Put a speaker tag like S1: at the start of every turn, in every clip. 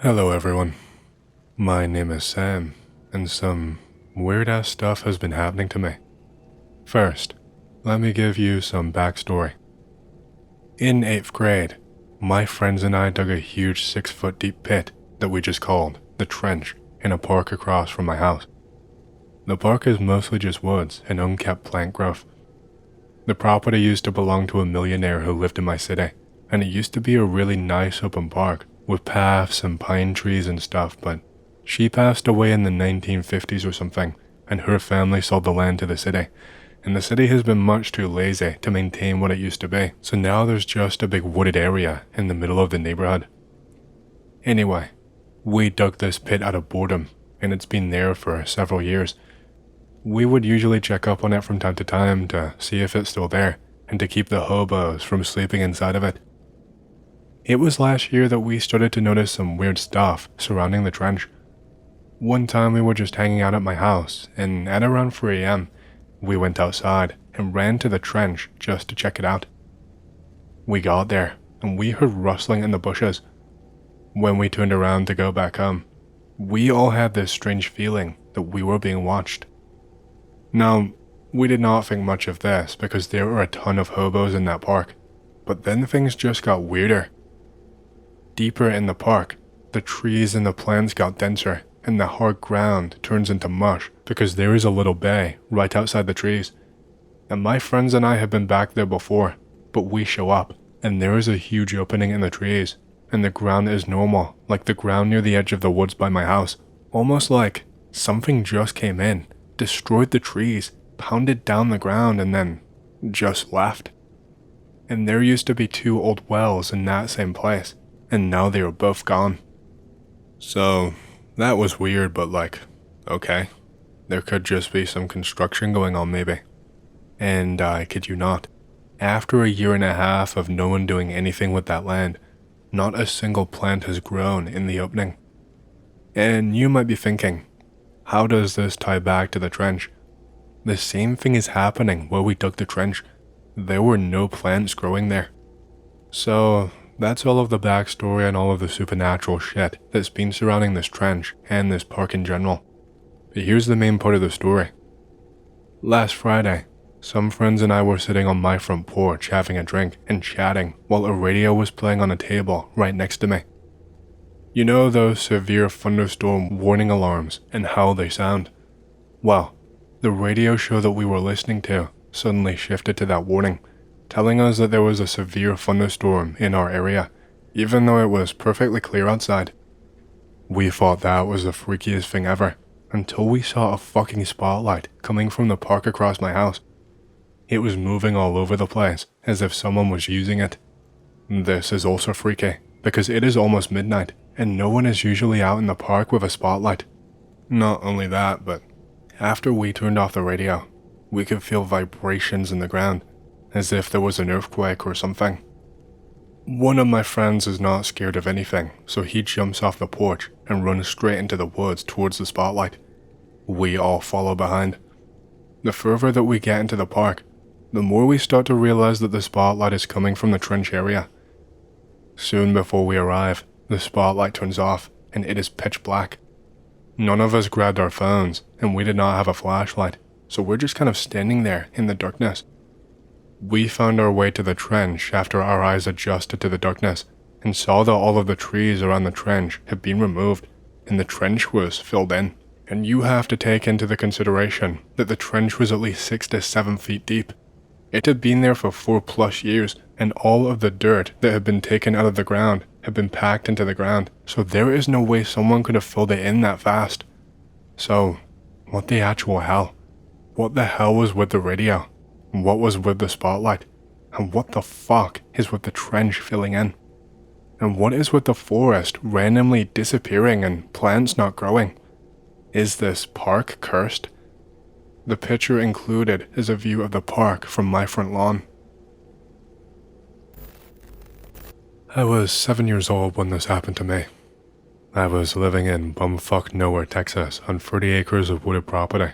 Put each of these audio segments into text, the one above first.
S1: Hello everyone, my name is Sam, and some weird-ass stuff has been happening to me. First, let me give you some backstory. In 8th grade, my friends and I dug a huge 6-foot deep pit that we just called the trench in a park across from my house. The park is mostly just woods and unkept plant growth. The property used to belong to a millionaire who lived in my city, and it used to be a really nice open park with paths and pine trees and stuff, but she passed away in the 1950s or something, and her family sold the land to the city, and the city has been much too lazy to maintain what it used to be, so now there's just a big wooded area in the middle of the neighborhood. Anyway, we dug this pit out of boredom, and it's been there for several years. We would usually check up on it from time to time to see if it's still there, and to keep the hobos from sleeping inside of it. It was last year that we started to notice some weird stuff surrounding the trench. One time we were just hanging out at my house, and at around 3 a.m., we went outside and ran to the trench just to check it out. We got there, and we heard rustling in the bushes. When we turned around to go back home, we all had this strange feeling that we were being watched. Now, we did not think much of this because there were a ton of hobos in that park, but then things just got weirder. Deeper in the park, the trees and the plants got denser, and the hard ground turns into mush because there is a little bay right outside the trees. And my friends and I have been back there before, but we show up, and there is a huge opening in the trees, and the ground is normal, like the ground near the edge of the woods by my house, almost like something just came in, destroyed the trees, pounded down the ground, and then just left. And there used to be 2 old wells in that same place, and now they are both gone. So, that was weird, but okay, there could just be some construction going on maybe. And I kid you not, after a year and a half of no one doing anything with that land, not a single plant has grown in the opening. And you might be thinking, how does this tie back to the trench? The same thing is happening where we dug the trench. There were no plants growing there. So, that's all of the backstory and all of the supernatural shit that's been surrounding this trench and this park in general. But here's the main part of the story. Last Friday, some friends and I were sitting on my front porch having a drink and chatting while a radio was playing on a table right next to me. You know those severe thunderstorm warning alarms and how they sound? Well, the radio show that we were listening to suddenly shifted to that warning, telling us that there was a severe thunderstorm in our area, even though it was perfectly clear outside. We thought that was the freakiest thing ever, until we saw a fucking spotlight coming from the park across my house. It was moving all over the place, as if someone was using it. This is also freaky, because it is almost midnight, and no one is usually out in the park with a spotlight. Not only that, but after we turned off the radio, we could feel vibrations in the ground, as if there was an earthquake or something. One of my friends is not scared of anything, so he jumps off the porch and runs straight into the woods towards the spotlight. We all follow behind. The further that we get into the park, the more we start to realize that the spotlight is coming from the trench area. Soon before we arrive, the spotlight turns off and it is pitch black. None of us grabbed our phones and we did not have a flashlight, so we're just kind of standing there in the darkness. We found our way to the trench after our eyes adjusted to the darkness and saw that all of the trees around the trench had been removed and the trench was filled in. And you have to take into the consideration that the trench was at least 6 to 7 feet deep. It had been there for 4+ years, and all of the dirt that had been taken out of the ground had been packed into the ground, so there is no way someone could have filled it in that fast. So, what the actual hell? What the hell was with the radio? What was with the spotlight? And what the fuck is with the trench filling in? And what is with the forest randomly disappearing and plants not growing? Is this park cursed? The picture included is a view of the park from my front lawn. I was 7 years old when this happened to me. I was living in bumfuck nowhere, Texas, on 30 acres of wooded property.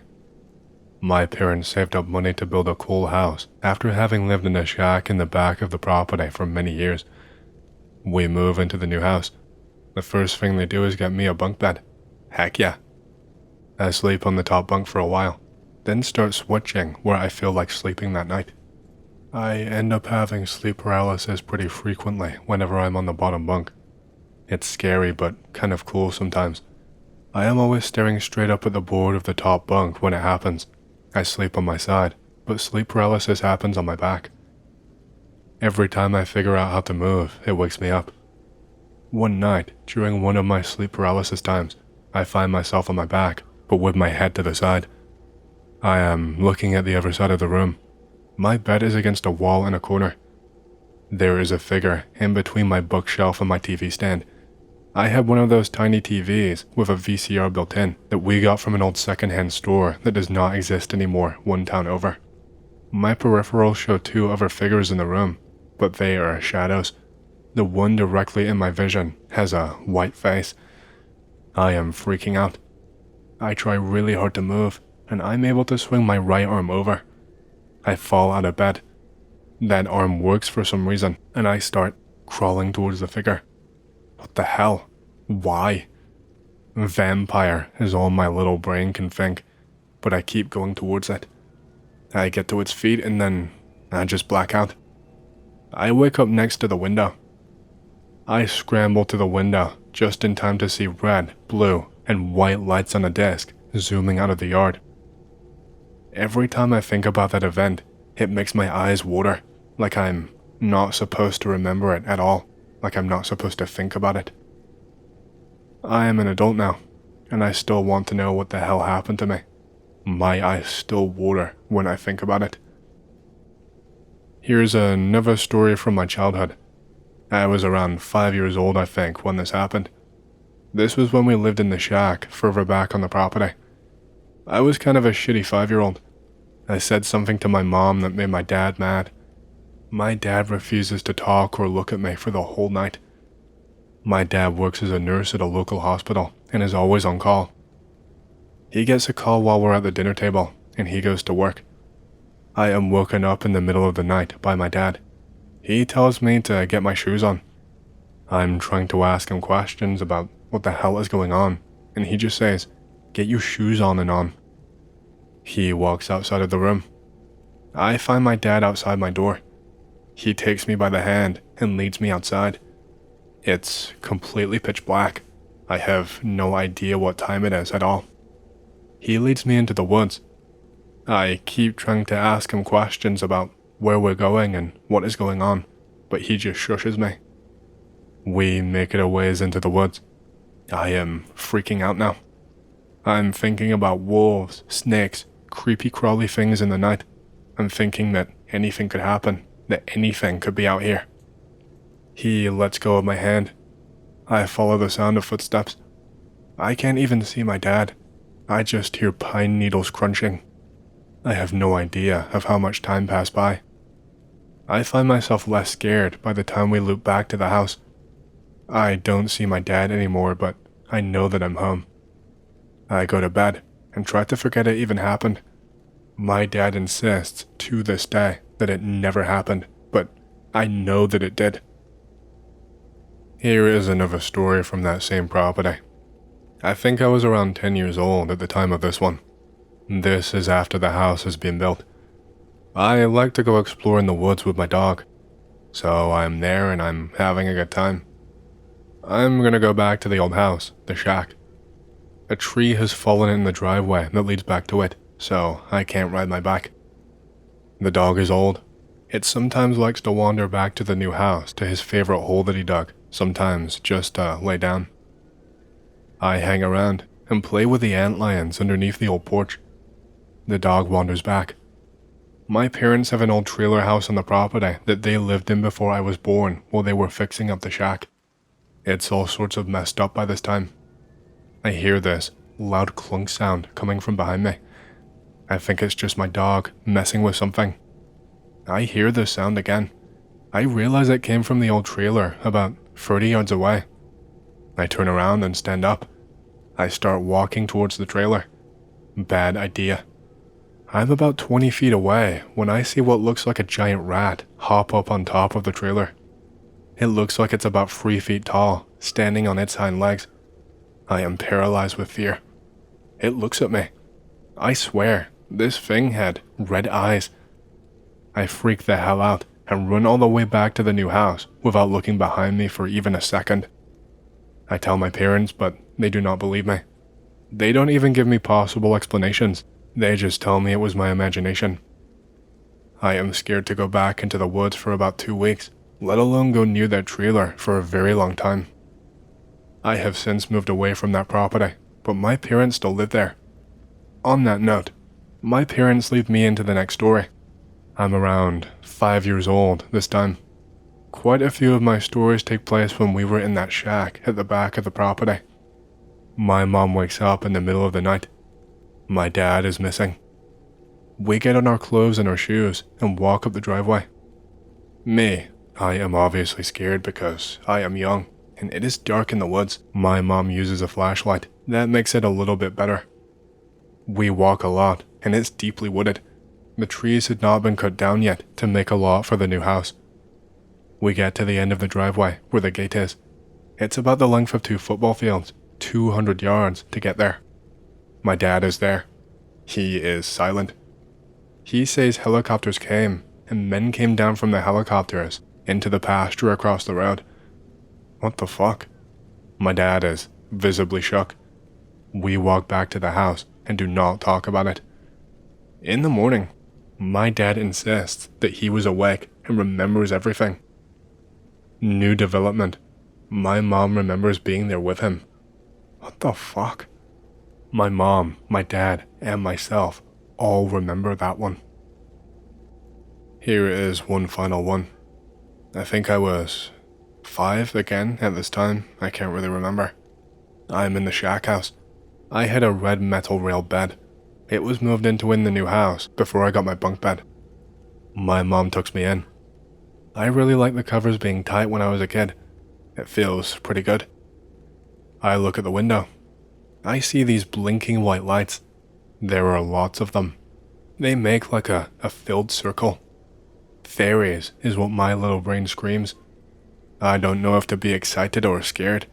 S1: My parents saved up money to build a cool house after having lived in a shack in the back of the property for many years. We move into the new house. the first thing they do is get me a bunk bed. Heck yeah. I sleep on the top bunk for a while, then start switching where I feel like sleeping that night. I end up having sleep paralysis pretty frequently whenever I'm on the bottom bunk. It's scary but kind of cool sometimes. I am always staring straight up at the board of the top bunk when it happens. I sleep on my side, but sleep paralysis happens on my back. Every time I figure out how to move, it wakes me up. One night, during one of my sleep paralysis times, I find myself on my back, but with my head to the side. I am looking at the other side of the room. My bed is against a wall in a corner. There is a figure in between my bookshelf and my TV stand. I had one of those tiny TVs with a VCR built in that we got from an old secondhand store that does not exist anymore one town over. My peripherals show two other figures in the room, but they are shadows. The one directly in my vision has a white face. I am freaking out. I try really hard to move, and I'm able to swing my right arm over. I fall out of bed. That arm works for some reason, and I start crawling towards the figure. What the hell? Why? Vampire is all my little brain can think, but I keep going towards it. I get to its feet and then I just black out. I wake up next to the window. I scramble to the window just in time to see red, blue, and white lights on a disc zooming out of the yard. Every time I think about that event, it makes my eyes water, like I'm not supposed to remember it at all. Like I'm not supposed to think about it. I am an adult now, and I still want to know what the hell happened to me. My eyes still water when I think about it. Here's another story from my childhood. I was around 5 years old, I think, when this happened. This was when we lived in the shack further back on the property. I was kind of a shitty 5-year-old. I said something to my mom that made my dad mad. My dad refuses to talk or look at me for the whole night. My dad works as a nurse at a local hospital and is always on call. He gets a call while we're at the dinner table and he goes to work. I am woken up in the middle of the night by my dad. He tells me to get my shoes on. I'm trying to ask him questions about what the hell is going on, and he just says, "Get your shoes on and on." He walks outside of the room. I find my dad outside my door. He takes me by the hand and leads me outside. It's completely pitch black. I have no idea what time it is at all. He leads me into the woods. I keep trying to ask him questions about where we're going and what is going on, but he just shushes me. We make it a ways into the woods. I am freaking out now. I'm thinking about wolves, snakes, creepy crawly things in the night. I'm thinking that anything could happen, that anything could be out here. He lets go of my hand. I follow the sound of footsteps. I can't even see my dad. I just hear pine needles crunching. I have no idea of how much time passed by. I find myself less scared by the time we loop back to the house. I don't see my dad anymore, but I know that I'm home. I go to bed and try to forget it even happened. My dad insists to this day that it never happened, but I know that it did. Here is another story from that same property. I think I was around 10 years old at the time of this one. This is after the house has been built. I like to go explore in the woods with my dog, so I'm there and I'm having a good time. I'm gonna go back to the old house, the shack. A tree has fallen in the driveway that leads back to it, so I can't ride my bike. The dog is old. It sometimes likes to wander back to the new house to his favorite hole that he dug, sometimes just lay down. I hang around and play with the antlions underneath the old porch. The dog wanders back. My parents have an old trailer house on the property that they lived in before I was born while they were fixing up the shack. It's all sorts of messed up by this time. I hear this loud clunk sound coming from behind me. I think it's just my dog messing with something. I hear this sound again. I realize it came from the old trailer about 30 yards away. I turn around and stand up. I start walking towards the trailer. Bad idea. I'm about 20 feet away when I see what looks like a giant rat hop up on top of the trailer. It looks like it's about 3 feet tall, standing on its hind legs. I am paralyzed with fear. It looks at me. I swear, this thing had red eyes. I freak the hell out and run all the way back to the new house without looking behind me for even a second. I tell my parents, but they do not believe me. They don't even give me possible explanations. They just tell me it was my imagination. I am scared to go back into the woods for about 2 weeks, let alone go near that trailer for a very long time. I have since moved away from that property, but my parents still live there. On that note, my parents leave me into the next story. I'm around 5 years old this time. Quite a few of my stories take place when we were in that shack at the back of the property. My mom wakes up in the middle of the night. My dad is missing. We get on our clothes and our shoes and walk up the driveway. I am obviously scared because I am young and it is dark in the woods. My mom uses a flashlight. That makes it a little bit better. We walk a lot and it's deeply wooded. The trees had not been cut down yet to make a lot for the new house. We get to the end of the driveway where the gate is. It's about the length of 2 football fields, 200 yards to get there. My dad is there. He is silent. He says helicopters came and men came down from the helicopters into the pasture across the road. What the fuck? My dad is visibly shook. We walk back to the house and do not talk about it. In the morning, my dad insists that he was awake and remembers everything. New development. My mom remembers being there with him. What the fuck? My mom, my dad, and myself all remember that one. Here is one final one. I think I was 5 again at this time. I can't really remember. I'm in the shack house. I had a red metal rail bed. It was moved into in the new house before I got my bunk bed. My mom tucks me in. I really like the covers being tight when I was a kid. It feels pretty good. I look at the window. I see these blinking white lights. There are lots of them. They make like a filled circle. Fairies is what my little brain screams. I don't know if to be excited or scared.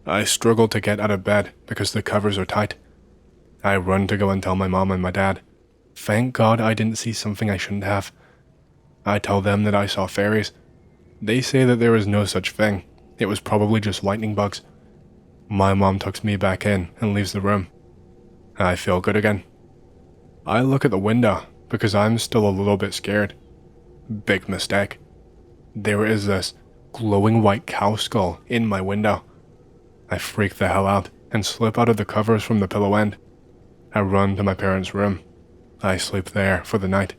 S1: I struggle to get out of bed because the covers are tight. I run to go and tell my mom and my dad. Thank God I didn't see something I shouldn't have. I tell them that I saw fairies. They say that there is no such thing. It was probably just lightning bugs. My mom tucks me back in and leaves the room. I feel good again. I look at the window because I'm still a little bit scared. Big mistake. There is this glowing white cow skull in my window. I freak the hell out and slip out of the covers from the pillow end. I run to my parents' room. I sleep there for the night.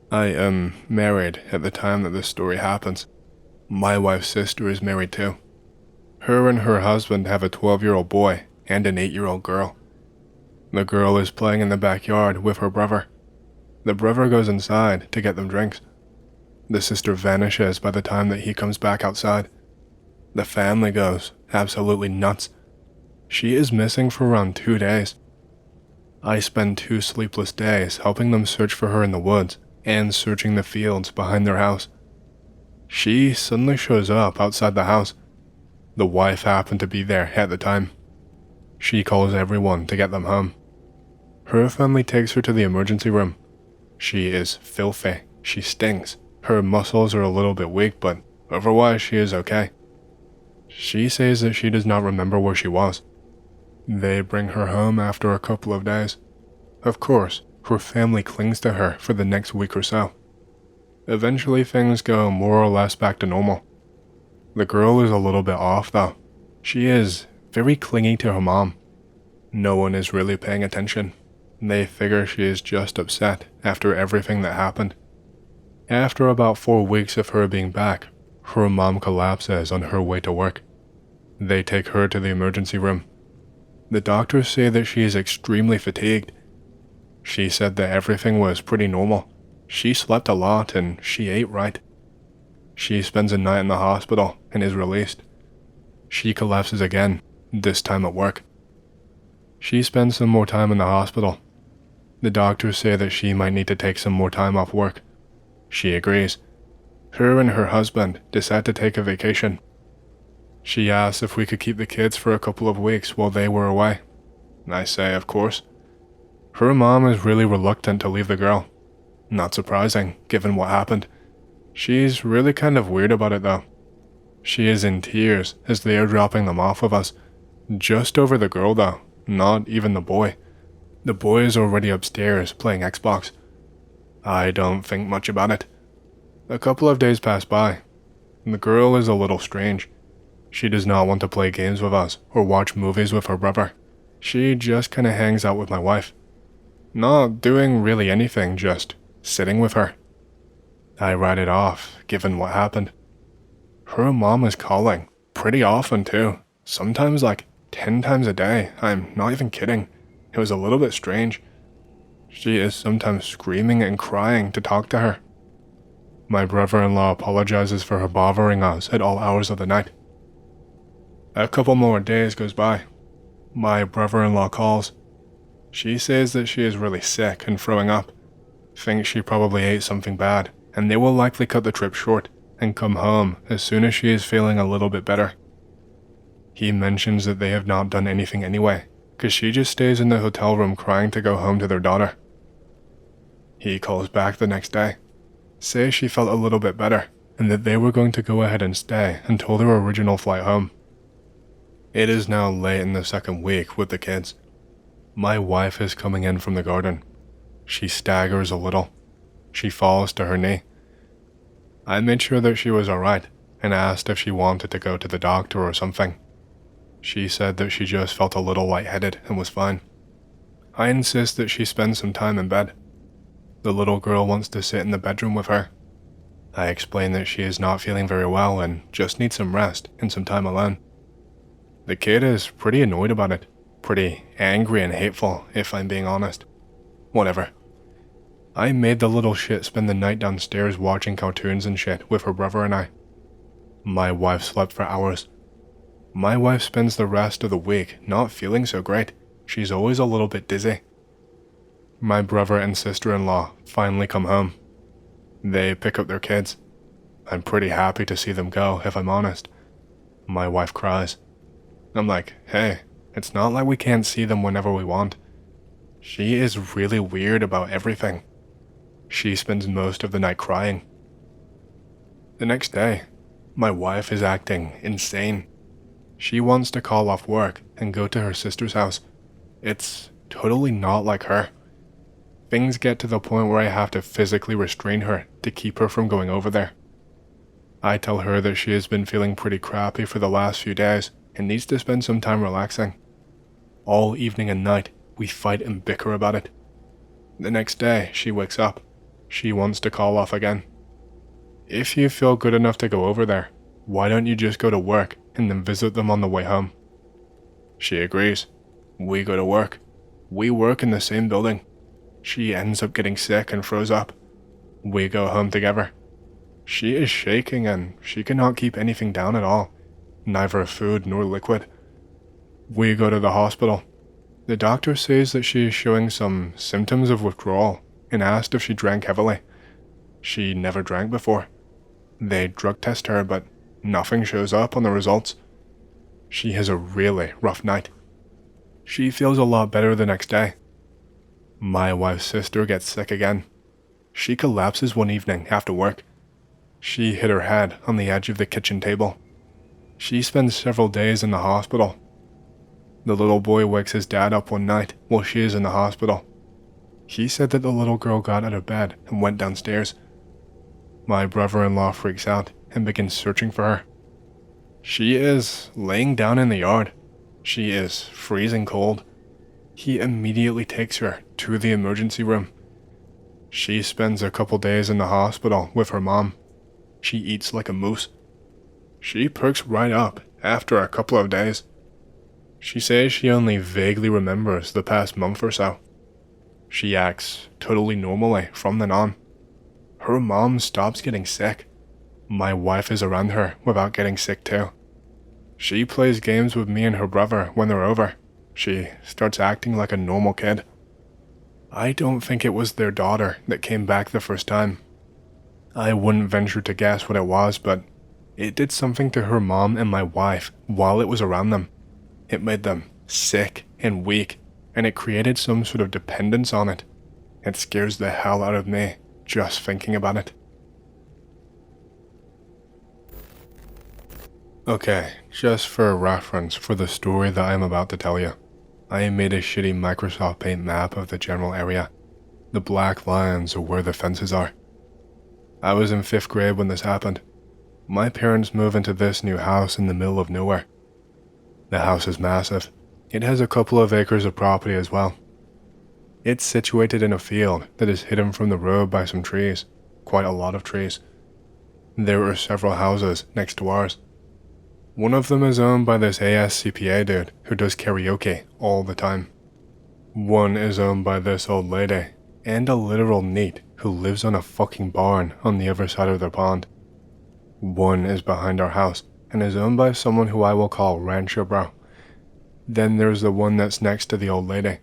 S1: I am married at the time that this story happens. My wife's sister is married too. Her and her husband have a 12-year-old boy and an 8-year-old girl. The girl is playing in the backyard with her brother. The brother goes inside to get them drinks. The sister vanishes by the time that he comes back outside. The family goes absolutely nuts. She is missing for around 2 days. I spend 2 sleepless days helping them search for her in the woods and searching the fields behind their house. She suddenly shows up outside the house. The wife happened to be there at the time. She calls everyone to get them home. Her family takes her to the emergency room. She is filthy. She stinks. Her muscles are a little bit weak, but otherwise she is okay. She says that she does not remember where she was. They bring her home after a couple of days. Of course, her family clings to her for the next week or so. Eventually things go more or less back to normal. The girl is a little bit off though. She is very clingy to her mom. No one is really paying attention. They figure she is just upset after everything that happened. After about 4 weeks of her being back, her mom collapses on her way to work. They take her to the emergency room. The doctors say that she is extremely fatigued. She said that everything was pretty normal. She slept a lot and she ate right. She spends a night in the hospital and is released. She collapses again, this time at work. She spends some more time in the hospital. The doctors say that she might need to take some more time off work. She agrees. Her and her husband decide to take a vacation. She asks if we could keep the kids for a couple of weeks while they were away. I say, of course. Her mom is really reluctant to leave the girl. Not surprising, given what happened. She's really kind of weird about it though. She is in tears as they are dropping them off of us. Just over the girl though, not even the boy. The boy is already upstairs playing Xbox. I don't think much about it. A couple of days pass by. The girl is a little strange. She does not want to play games with us or watch movies with her brother. She just kinda hangs out with my wife. Not doing really anything, just sitting with her. I write it off, given what happened. Her mom is calling, pretty often too. Sometimes like 10 times a day, I'm not even kidding. It was a little bit strange. She is sometimes screaming and crying to talk to her. My brother-in-law apologizes for her bothering us at all hours of the night. A couple more days goes by. My brother-in-law calls. She says that she is really sick and throwing up. Thinks she probably ate something bad, and they will likely cut the trip short and come home as soon as she is feeling a little bit better. He mentions that they have not done anything anyway, because she just stays in the hotel room crying to go home to their daughter. He calls back the next day, says she felt a little bit better, and that they were going to go ahead and stay until their original flight home. It is now late in the second week with the kids. My wife is coming in from the garden. She staggers a little. She falls to her knee. I made sure that she was alright and asked if she wanted to go to the doctor or something. She said that she just felt a little lightheaded and was fine. I insist that she spend some time in bed. The little girl wants to sit in the bedroom with her. I explain that she is not feeling very well and just needs some rest and some time alone. The kid is pretty annoyed about it. Pretty angry and hateful, if I'm being honest. Whatever. I made the little shit spend the night downstairs watching cartoons and shit with her brother and I. My wife slept for hours. My wife spends the rest of the week not feeling so great. She's always a little bit dizzy. My brother and sister-in-law finally come home. They pick up their kids. I'm pretty happy to see them go, if I'm honest. My wife cries. I'm like, hey, it's not like we can't see them whenever we want. She is really weird about everything. She spends most of the night crying. The next day, my wife is acting insane. She wants to call off work and go to her sister's house. It's totally not like her. Things get to the point where I have to physically restrain her to keep her from going over there. I tell her that she has been feeling pretty crappy for the last few days and needs to spend some time relaxing. All evening and night, we fight and bicker about it. The next day, she wakes up. She wants to call off again. If you feel good enough to go over there, why don't you just go to work and then visit them on the way home? She agrees. We go to work. We work in the same building. She ends up getting sick and throws up. We go home together. She is shaking and she cannot keep anything down at all. Neither food nor liquid. We go to the hospital. The doctor says that she is showing some symptoms of withdrawal and asked if she drank heavily. She never drank before. They drug test her, but nothing shows up on the results. She has a really rough night. She feels a lot better the next day. My wife's sister gets sick again. She collapses one evening after work. She hit her head on the edge of the kitchen table. She spends several days in the hospital. The little boy wakes his dad up one night while she is in the hospital. He said that the little girl got out of bed and went downstairs. My brother-in-law freaks out and begins searching for her. She is laying down in the yard. She is freezing cold. He immediately takes her to the emergency room. She spends a couple days in the hospital with her mom. She eats like a moose. She perks right up after a couple of days. She says she only vaguely remembers the past month or so. She acts totally normally from then on. Her mom stops getting sick. My wife is around her without getting sick too. She plays games with me and her brother when they're over. She starts acting like a normal kid. I don't think it was their daughter that came back the first time. I wouldn't venture to guess what it was, but it did something to her mom and my wife while it was around them. It made them sick and weak, and it created some sort of dependence on it. It scares the hell out of me just thinking about it. Okay, just for a reference for the story that I'm about to tell you, I made a shitty Microsoft Paint map of the general area. The black lines are where the fences are. I was in 5th grade when this happened. My parents moved into this new house in the middle of nowhere. The house is massive. It has a couple of acres of property as well. It's situated in a field that is hidden from the road by some trees, quite a lot of trees. There are several houses next to ours. One of them is owned by this ASCPA dude who does karaoke all the time. One is owned by this old lady and a literal NEET who lives on a fucking barn on the other side of their pond. One is behind our house and is owned by someone who I will call Rancher Bro. Then there's the one that's next to the old lady.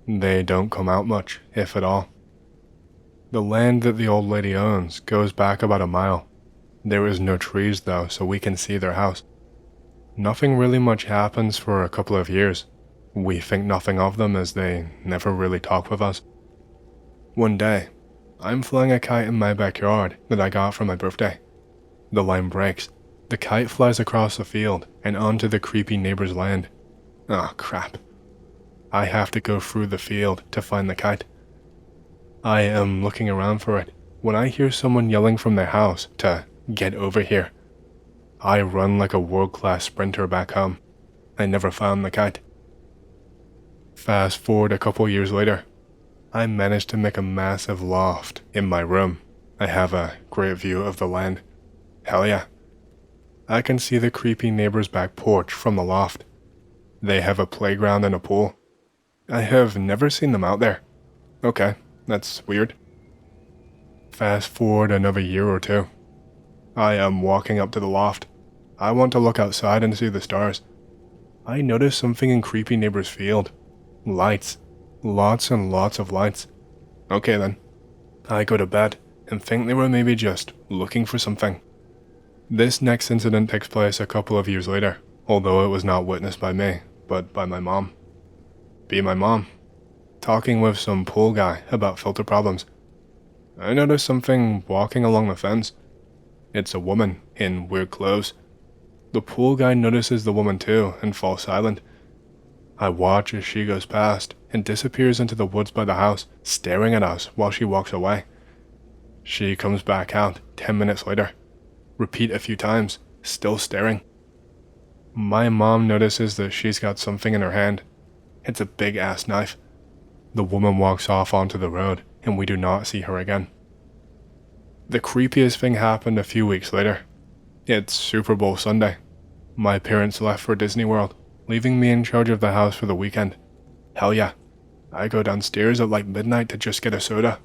S1: They don't come out much, if at all. The land that the old lady owns goes back about a mile. There is no trees though, so we can see their house. Nothing really much happens for a couple of years. We think nothing of them as they never really talk with us. One day, I'm flying a kite in my backyard that I got for my birthday. The line breaks. The kite flies across the field and onto the creepy neighbor's land. Ah, crap. I have to go through the field to find the kite. I am looking around for it when I hear someone yelling from their house to get over here. I run like a world-class sprinter back home. I never found the kite. Fast forward a couple years later, I managed to make a massive loft in my room. I have a great view of the land. Hell yeah. I can see the creepy neighbor's back porch from the loft. They have a playground and a pool. I have never seen them out there. Okay, that's weird. Fast forward another year or two. I am walking up to the loft. I want to look outside and see the stars. I notice something in creepy neighbor's field. Lights. Lots and lots of lights. Okay then. I go to bed and think they were maybe just looking for something. This next incident takes place a couple of years later, although it was not witnessed by me, but by my mom. Be my mom. Talking with some pool guy about filter problems. I notice something walking along the fence. It's a woman in weird clothes. The pool guy notices the woman too and falls silent. I watch as she goes past and disappears into the woods by the house, staring at us while she walks away. She comes back out 10 minutes later. Repeat a few times, still staring. My mom notices that she's got something in her hand. It's a big ass knife. The woman walks off onto the road and we do not see her again. The creepiest thing happened a few weeks later. It's Super Bowl Sunday. My parents left for Disney World, leaving me in charge of the house for the weekend. Hell yeah. I go downstairs at like midnight to just get a soda.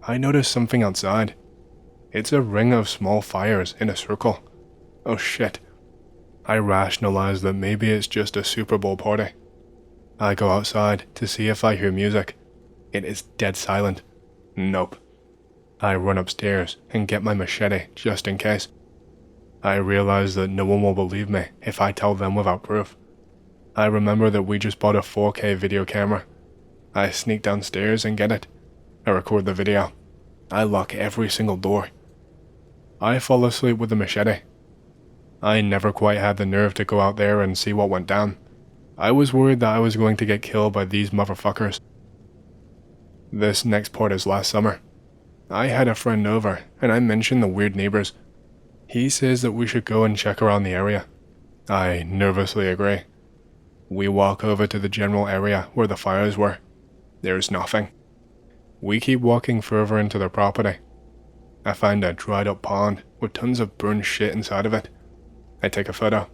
S1: I notice something outside. It's a ring of small fires in a circle. Oh shit. I rationalize that maybe it's just a Super Bowl party. I go outside to see if I hear music. It is dead silent. Nope. I run upstairs and get my machete just in case. I realize that no one will believe me if I tell them without proof. I remember that we just bought a 4K video camera. I sneak downstairs and get it. I record the video. I lock every single door. I fall asleep with the machete. I never quite had the nerve to go out there and see what went down. I was worried that I was going to get killed by these motherfuckers. This next part is last summer. I had a friend over and I mentioned the weird neighbors. He says that we should go and check around the area. I nervously agree. We walk over to the general area where the fires were. There's nothing. We keep walking further into their property. I find a dried up pond with tons of burned shit inside of it. I take a photo.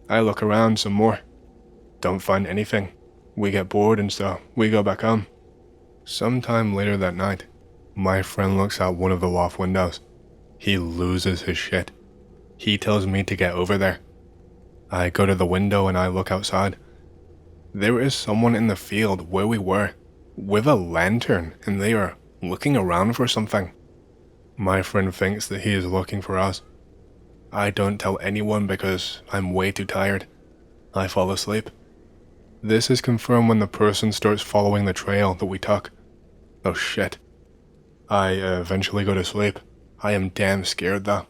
S1: I look around some more. Don't find anything. We get bored and so we go back home. Sometime later that night, my friend looks out one of the loft windows. He loses his shit. He tells me to get over there. I go to the window and I look outside. There is someone in the field where we were, with a lantern, and they are looking around for something. My friend thinks that he is looking for us. I don't tell anyone because I'm way too tired. I fall asleep. This is confirmed when the person starts following the trail that we took. Oh shit. I eventually go to sleep. I am damn scared though.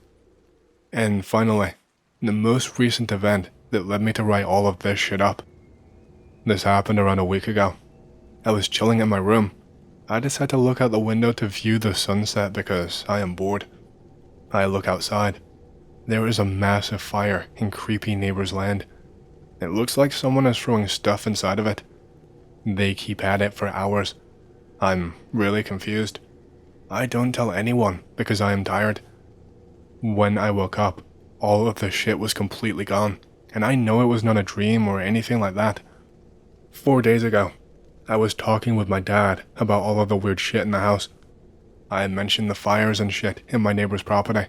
S1: And finally, the most recent event that led me to write all of this shit up. This happened around a week ago. I was chilling in my room. I decided to look out the window to view the sunset because I am bored. I look outside. There is a massive fire in creepy neighbor's land. It looks like someone is throwing stuff inside of it. They keep at it for hours. I'm really confused. I don't tell anyone because I am tired. When I woke up, all of the shit was completely gone, and I know it was not a dream or anything like that. 4 days ago, I was talking with my dad about all of the weird shit in the house. I mentioned the fires and shit in my neighbor's property.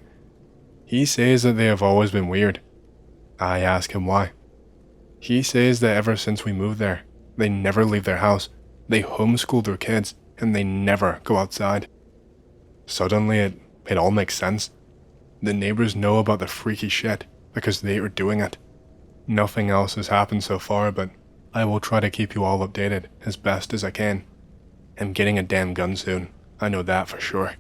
S1: He says that they have always been weird. I ask him why. He says that ever since we moved there, they never leave their house, they homeschool their kids, and they never go outside. Suddenly it all makes sense. The neighbors know about the freaky shit because they are doing it. Nothing else has happened so far, but I will try to keep you all updated as best as I can. I'm getting a damn gun soon, I know that for sure.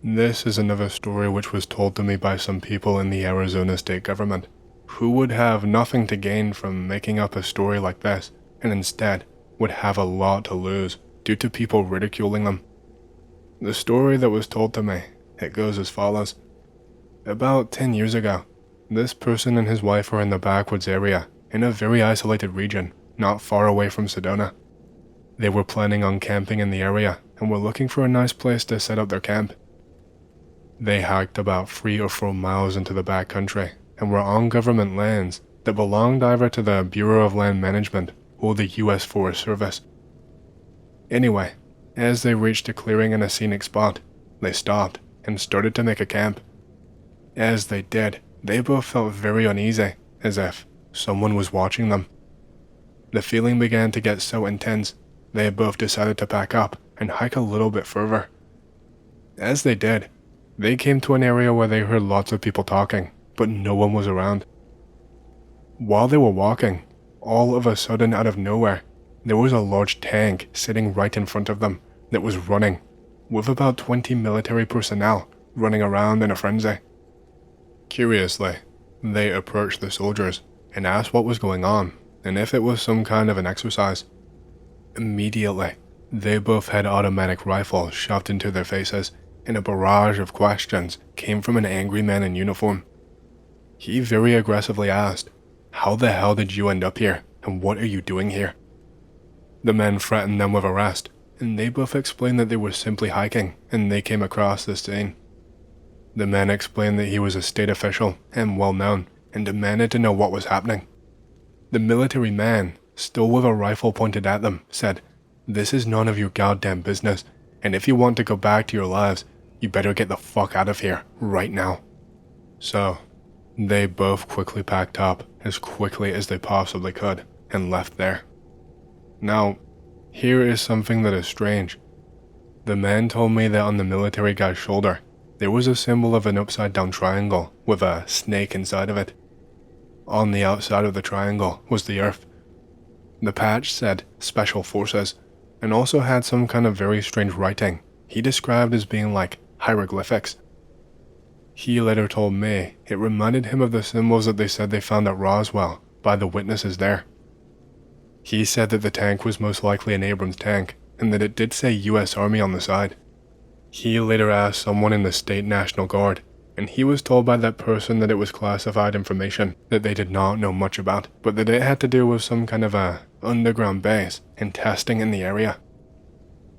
S1: This is another story which was told to me by some people in the Arizona state government, who would have nothing to gain from making up a story like this, and instead would have a lot to lose due to people ridiculing them. The story that was told to me, it goes as follows. About 10 years ago, this person and his wife were in the backwoods area, in a very isolated region, not far away from Sedona. They were planning on camping in the area, and were looking for a nice place to set up their camp. They hiked about 3 or 4 miles into the backcountry, and were on government lands that belonged either to the Bureau of Land Management or the U.S. Forest Service. Anyway, as they reached a clearing in a scenic spot, they stopped and started to make a camp. As they did, they both felt very uneasy, as if someone was watching them. The feeling began to get so intense, they both decided to pack up and hike a little bit further. As they did, they came to an area where they heard lots of people talking, but no one was around. While they were walking, all of a sudden out of nowhere, there was a large tank sitting right in front of them that was running, with about 20 military personnel running around in a frenzy. Curiously, they approached the soldiers and asked what was going on and if it was some kind of an exercise. Immediately, they both had automatic rifles shoved into their faces, and a barrage of questions came from an angry man in uniform. He very aggressively asked, "How the hell did you end up here, and what are you doing here?" The men threatened them with arrest, and they both explained that they were simply hiking and they came across this scene. The man explained that he was a state official and well known, and demanded to know what was happening. The military man, still with a rifle pointed at them, said, "This is none of your goddamn business, and if you want to go back to your lives, you better get the fuck out of here, right now." So, they both quickly packed up as quickly as they possibly could and left there. Now, here is something that is strange. The man told me that on the military guy's shoulder, there was a symbol of an upside down triangle with a snake inside of it. On the outside of the triangle was the earth. The patch said Special Forces, and also had some kind of very strange writing he described as being like hieroglyphics. He later told me it reminded him of the symbols that they said they found at Roswell by the witnesses there. He said that the tank was most likely an Abrams tank, and that it did say US Army on the side. He later asked someone in the State National Guard, and he was told by that person that it was classified information that they did not know much about, but that it had to do with some kind of a underground base and testing in the area.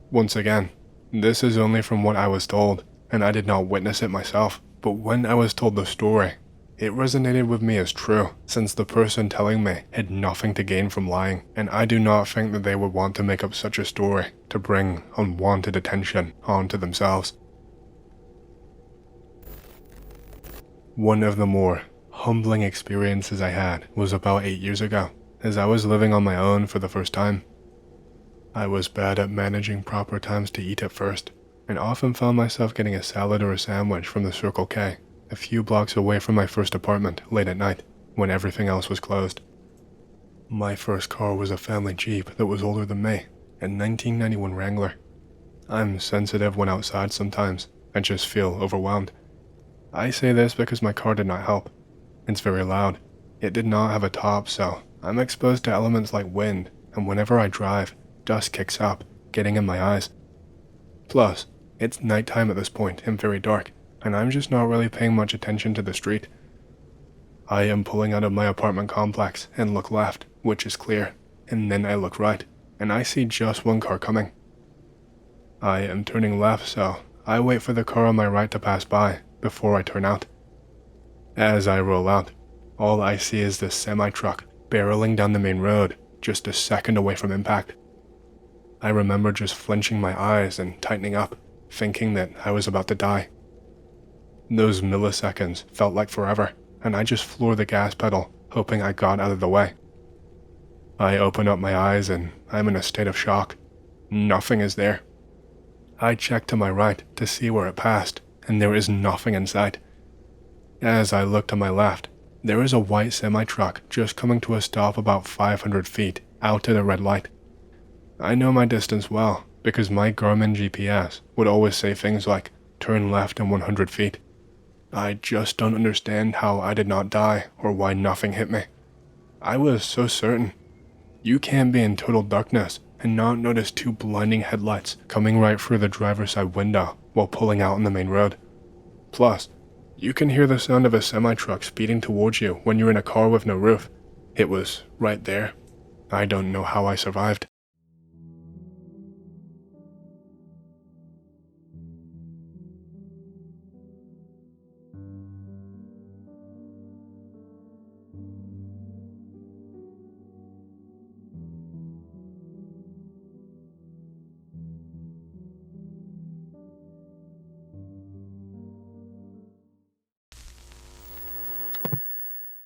S1: Once again, this is only from what I was told, and I did not witness it myself, but when I was told the story, it resonated with me as true, since the person telling me had nothing to gain from lying, and I do not think that they would want to make up such a story to bring unwanted attention onto themselves. One of the more humbling experiences I had was about 8 years ago, as I was living on my own for the first time. I was bad at managing proper times to eat at first, and often found myself getting a salad or a sandwich from the Circle K, a few blocks away from my first apartment late at night, when everything else was closed. My first car was a family Jeep that was older than me, a 1991 Wrangler. I'm sensitive when outside sometimes, I just feel overwhelmed. I say this because my car did not help. It's very loud. It did not have a top, so I'm exposed to elements like wind, and whenever I drive, dust kicks up, getting in my eyes. Plus, it's nighttime at this point and very dark, and I'm just not really paying much attention to the street. I am pulling out of my apartment complex and look left, which is clear, and then I look right, and I see just one car coming. I am turning left, so I wait for the car on my right to pass by before I turn out. As I roll out, all I see is this semi-truck barreling down the main road just a second away from impact. I remember just flinching my eyes and tightening up, thinking that I was about to die. Those milliseconds felt like forever, and I just floored the gas pedal, hoping I got out of the way. I open up my eyes and I'm in a state of shock. Nothing is there. I check to my right to see where it passed, and there is nothing in sight. As I look to my left, there is a white semi-truck just coming to a stop about 500 feet out at a red light. I know my distance well because my Garmin GPS would always say things like, turn left in 100 feet. I just don't understand how I did not die or why nothing hit me. I was so certain. You can't be in total darkness and not notice two blinding headlights coming right through the driver's side window while pulling out on the main road. Plus, you can hear the sound of a semi-truck speeding towards you when you're in a car with no roof. It was right there. I don't know how I survived.